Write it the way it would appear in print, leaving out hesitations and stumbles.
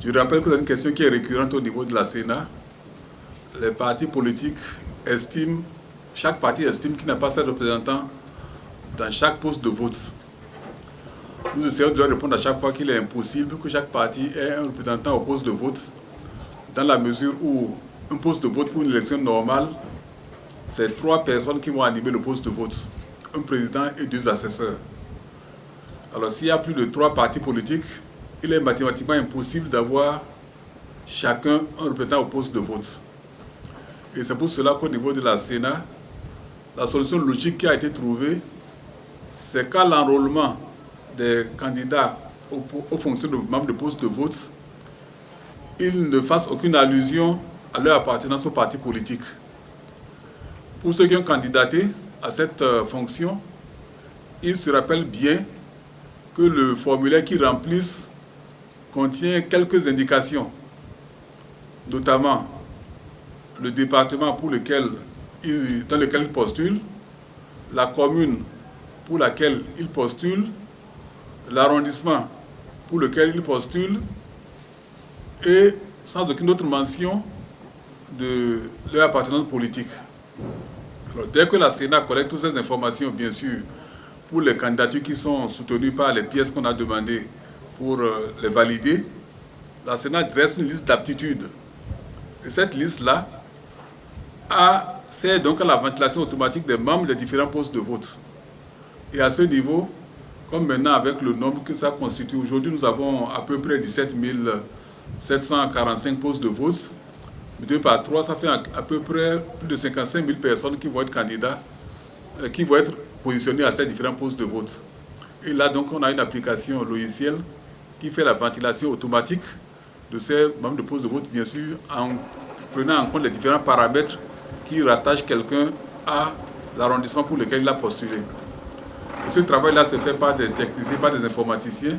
Je rappelle que c'est une question qui est récurrente au niveau de la Sénat. Les partis politiques estiment, chaque parti estime qu'il n'a pas ses représentants dans chaque poste de vote. Nous essayons de leur répondre à chaque fois qu'il est impossible que chaque parti ait un représentant au poste de vote, dans la mesure où un poste de vote pour une élection normale, c'est 3 personnes qui vont animer le poste de vote, un président et 2 assesseurs. Alors s'il y a plus de 3 partis politiques, il est mathématiquement impossible d'avoir chacun un représentant au poste de vote. Et c'est pour cela qu'au niveau de la Sénat, la solution logique qui a été trouvée, c'est qu'à l'enrôlement des candidats aux fonctions de membres de poste de vote, ils ne fassent aucune allusion à leur appartenance au parti politique. Pour ceux qui ont candidaté à cette fonction, ils se rappellent bien que le formulaire qu'ils remplissent contient quelques indications, notamment le département dans lequel ils postulent, la commune pour laquelle ils postulent, l'arrondissement pour lequel ils postulent, et sans aucune autre mention de leur appartenance politique. Alors, dès que la Sénat collecte toutes ces informations, bien sûr, pour les candidatures qui sont soutenues par les pièces qu'on a demandées pour les valider, la Sénat dresse une liste d'aptitudes. Et cette liste-là sert donc à la ventilation automatique des membres des différents postes de vote. Et à ce niveau, comme maintenant avec le nombre que ça constitue, aujourd'hui nous avons à peu près 17 745 postes de vote. Multiplié par 3, ça fait à peu près plus de 55 000 personnes qui vont être candidats, qui vont être positionnés à ces différents postes de vote. Et là, donc, on a une application logicielle qui fait la ventilation automatique de ces membres de postes de vote, bien sûr, en prenant en compte les différents paramètres qui rattachent quelqu'un à l'arrondissement pour lequel il a postulé. Et ce travail-là se fait par des techniciens, par des informaticiens,